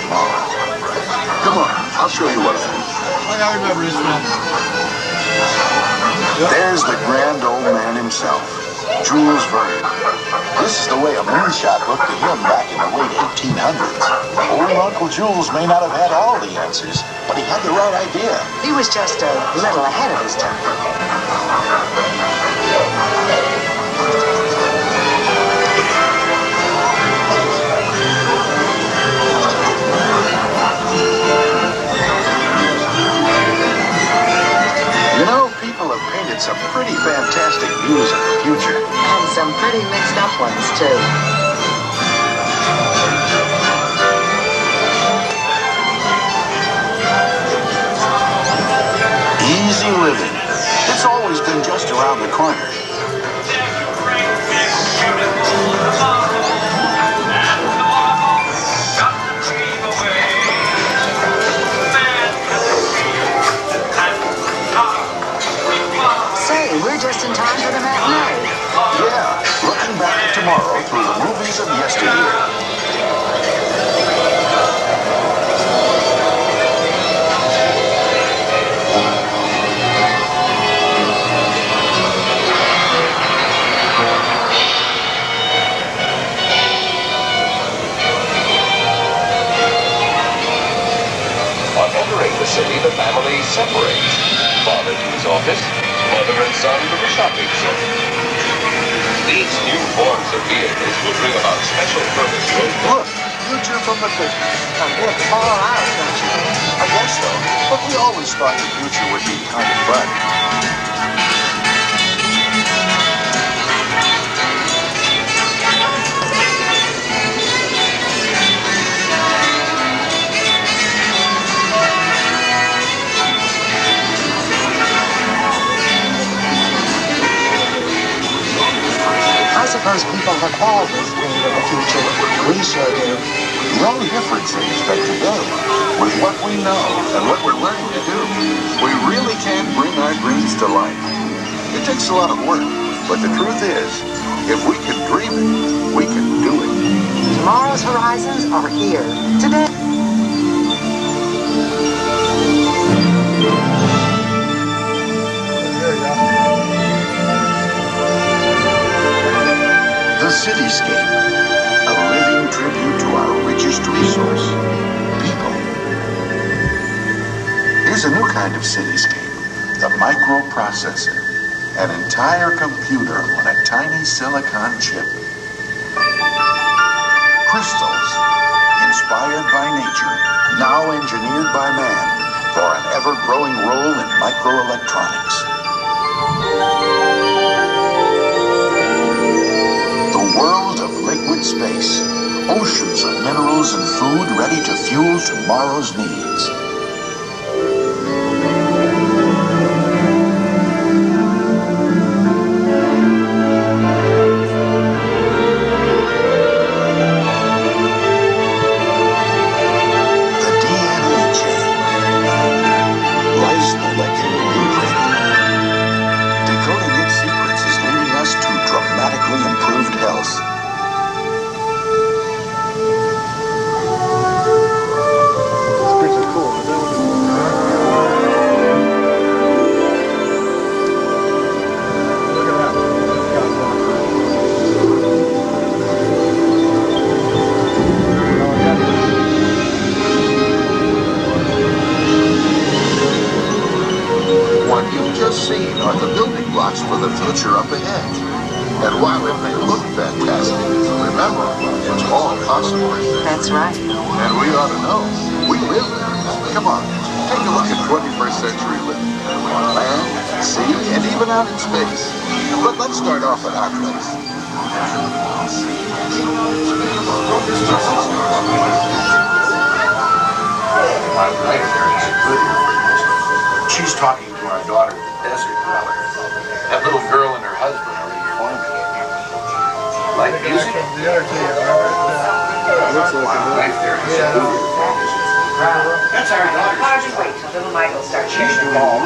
tomorrow. Come on, I'll show you what I mean. I remember this one. There's the grand old man himself, Jules Verne. This is the way a moonshot looked to him back in the late 1800s. Old Uncle Jules may not have had all the answers, but he had the right idea. He was just a little ahead of his time. You know, people have painted some pretty fantastic views of the future. And some pretty mixed up ones, too. Easy living. It's always been just around the corner. Say, we're just in time for the matinee. Yeah, looking back at tomorrow through the movies of yesteryear. On entering the city, the family separates. Father to his office, mother and son to the shopping center. These new forms of vehicles will bring about special purpose road. Look, future from the 50s. A bit far out, don't you think? I guess so, but we always thought the future would be kind of fun. I suppose people have always dreamed of the future. We sure do. No difference is that today, with what we know and what we're learning to do, we really can bring our dreams to life. It takes a lot of work, but the truth is, if we can dream it, we can do it. Tomorrow's horizons are here. Today. The cityscape, a living tribute to our richest resource, people. Here's a new kind of cityscape, the microprocessor, an entire computer on a tiny silicon chip. Crystals, inspired by nature, now engineered by man, for an ever-growing role in microelectronics. World of liquid space, oceans of minerals and food ready to fuel tomorrow's needs. The DNA chain, life's molecular blueprint. Decoding its secrets is leading us to dramatically improved health. What you've just seen are the building blocks for the future up ahead. And while it may look fantastic, remember, it's all possible. That's right. And we ought to know. We live there. Come on, take a look at 21st century living. On land, sea, and even out in space. But let's start off at our place. My wife there is good. She's talking to our daughter, the desert dweller. That little girl and her husband are reforming. Like music? My wife there is good. That's our daughter. Why don't you wait till little Michael starts sharing the ball?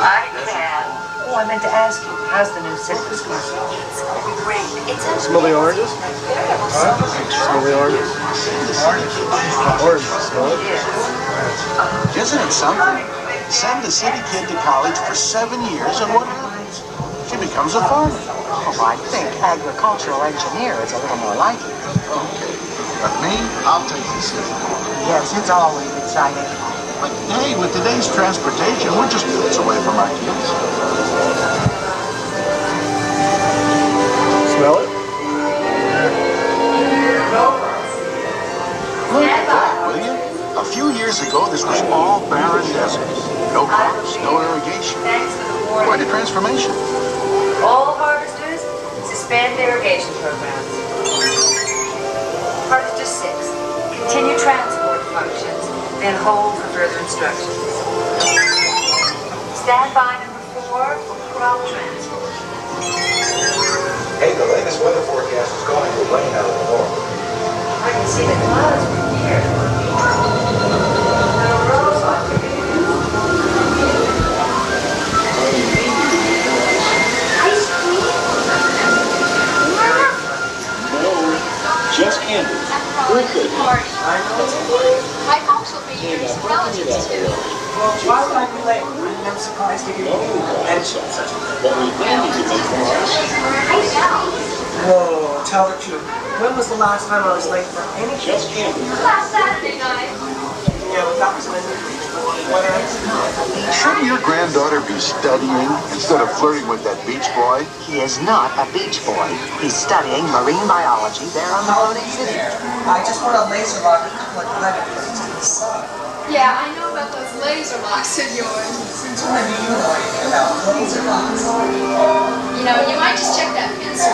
I can. Oh, I meant to ask you, how's the new circus going? It's great. Smell the oranges? Huh? Smell the oranges? Oranges, smell it? Isn't it something? Send a city kid to college for 7 years and what happens? She becomes a farmer. Oh, I think agricultural engineer is a little more like it. Okay. But me, I'll take the city. Yes, it's always exciting. But hey, with today's transportation, we're just minutes away from our kids. Smell it? Look at that, will you? A few years ago, this was all barren desert. No crops, no irrigation. Thanks for the warning. Quite a transformation. All harvesters suspend irrigation programs. Harvester 6. Continue transport functions, then hold for further instructions. Stand by number 4 for crop transport. Hey, the latest weather forecast is calling for rain out of the north. I can see the clouds from here. The rows are ice cream? Just candy. We're good. My folks will be your relatives too. Well, why would I be late? I'm surprised to hear you mention such a thing. But we need to make more ice. Whoa, tell the truth. When was the last time I was late for anything? Just candy. Last Saturday night. Yeah, but that was an what else? Shouldn't your granddaughter be studying instead of flirting with that beach boy? He is not a beach boy. He's studying marine biology there on the floating city. I just want a laser rock a couple of credit points in the sun. Yeah, I know about those laser locks of yours. Since when do you know anything about laser rocks? You know, you might just check that pencil.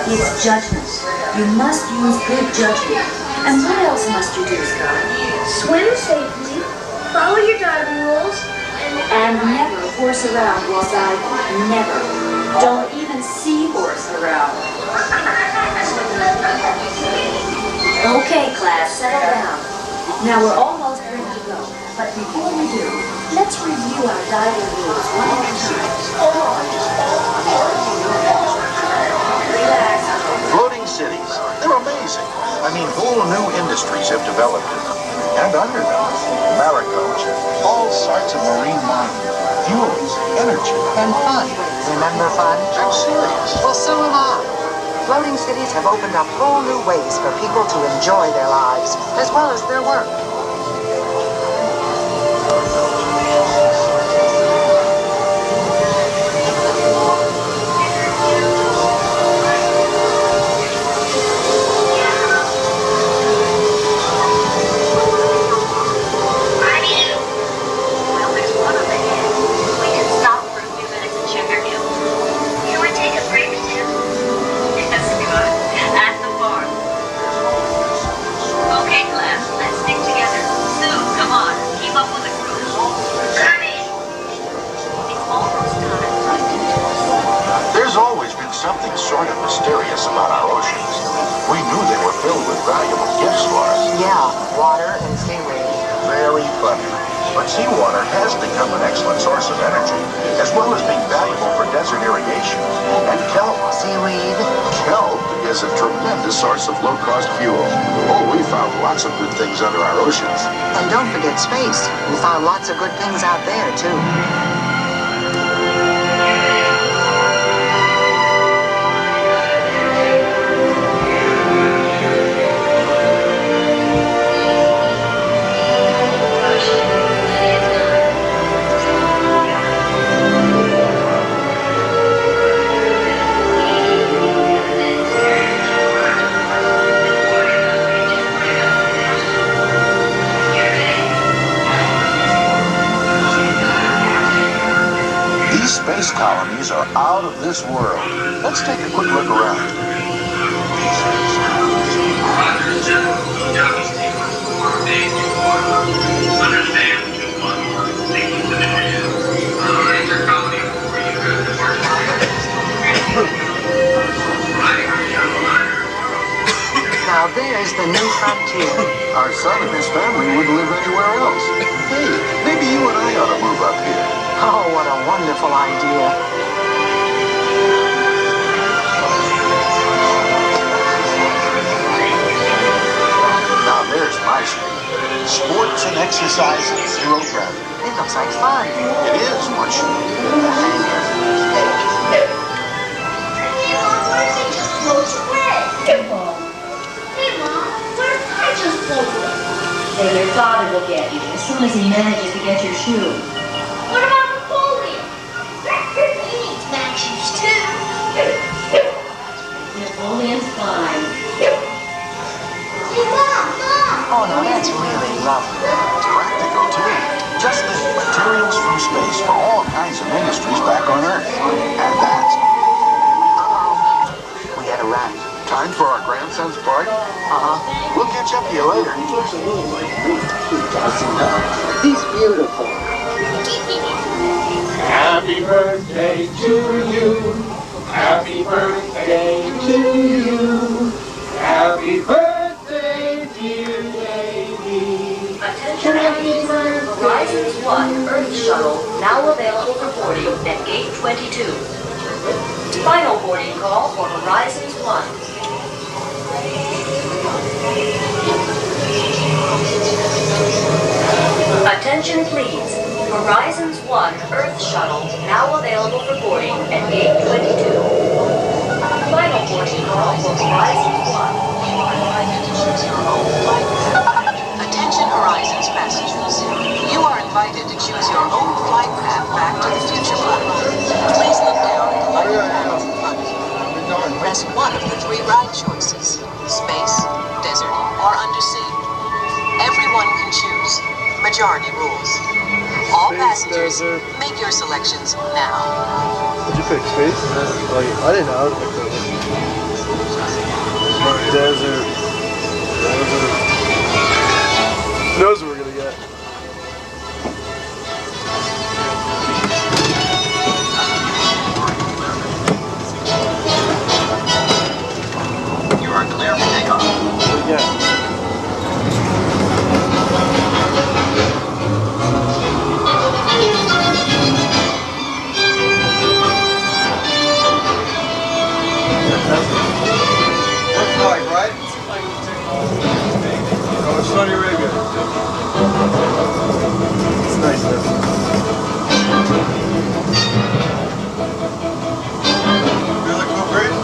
It's judgment. You must use good judgment. And what else must you do, Scott? Swim safely, follow your diving rules, And never horse around while diving. Never. Don't even see horse around. Okay, class, settle down. Now we're almost ready to go. But before we do, let's review our diving rules one more time. Relax. Floating cities. They're amazing. I mean, whole new industries have developed in them. And under them, mariculture, all sorts of marine mining, fuels, energy, And fun. Remember fun? I'm serious. Well, so am I. Floating cities have opened up whole new ways for people to enjoy their lives, as well as their work. Well, there's one up ahead. We can stop for a few minutes and check our kills. Can we take a break, Tim? Yes, good. At the farm. Okay, class, let's stick together. Sue, come on, keep up with the crew. Coming! It's almost time. There's always been something sort of mysterious about our oceans. We knew they were filled with valuable gifts for us. Yeah, water and seaweed. Very funny. But seawater has become an excellent source of energy, as well as being valuable for desert irrigation. And kelp. Seaweed. Kelp is a tremendous source of low-cost fuel. Oh, we found lots of good things under our oceans. And don't forget space. We found lots of good things out there, too. These space colonies are out of this world. Let's take a quick look around. Now there's the new frontier. Our son and his family wouldn't live anywhere else. Hey, maybe you and I ought to move up here. Oh, what a wonderful idea. Now there's my street. Sports and exercise and zero gravity. It looks like fun. It is once you get the hang of it. Hey, Mom, what if they just float away? Hey, Mom, what if I just float away? Then your father will get you as soon as he manages to get your shoe. What about Napoleon? He needs Mac shoes, too. Napoleon's fine. Hey, Mom! Oh, no, that's really lovely. It's practical, too. Just think, materials from space for all kinds of industries back on Earth. And that's... We had a run. time for our grandson's party? We'll catch up to you later. He's beautiful. Happy birthday to you. Happy birthday to you. Happy birthday, dear baby. Attention everyone, Horizons 1 Earth Shuttle now available for boarding at Gate 22. Final boarding call for Horizons 1. Attention please. Horizons 1 Earth Shuttle now available for boarding at Gate 22. Final boarding call for Horizons 1. Attention Horizons passengers. You are invited to choose your own flight path back to the future platform. Please look down at the light panels in front of you. Press one of the 3 ride choices: space, desert, or undersea. Everyone can choose. Majority rules. All passengers, make your selections now. Did you pick space? Like, I didn't know how to pick that. Desert. Knows what we're gonna get. You are clear for takeoff. Yeah. Looks like, right? Oh, it's Saudi Arabia. It's nice though. Feel like cool breeze?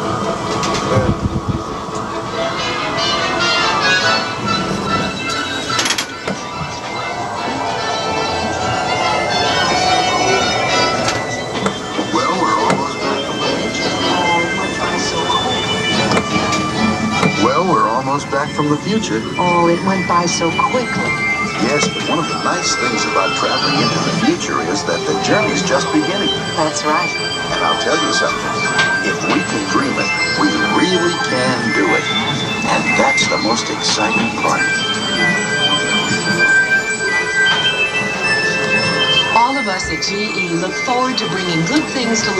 Well, we're almost back from the future. Well, we're almost back from the future. Oh, it went by so quickly. Yes, but one of the nice things about traveling into the future is that the journey's just beginning. That's right. And I'll tell you something. If we can dream it, we really can do it. And that's the most exciting part. All of us at GE look forward to bringing good things to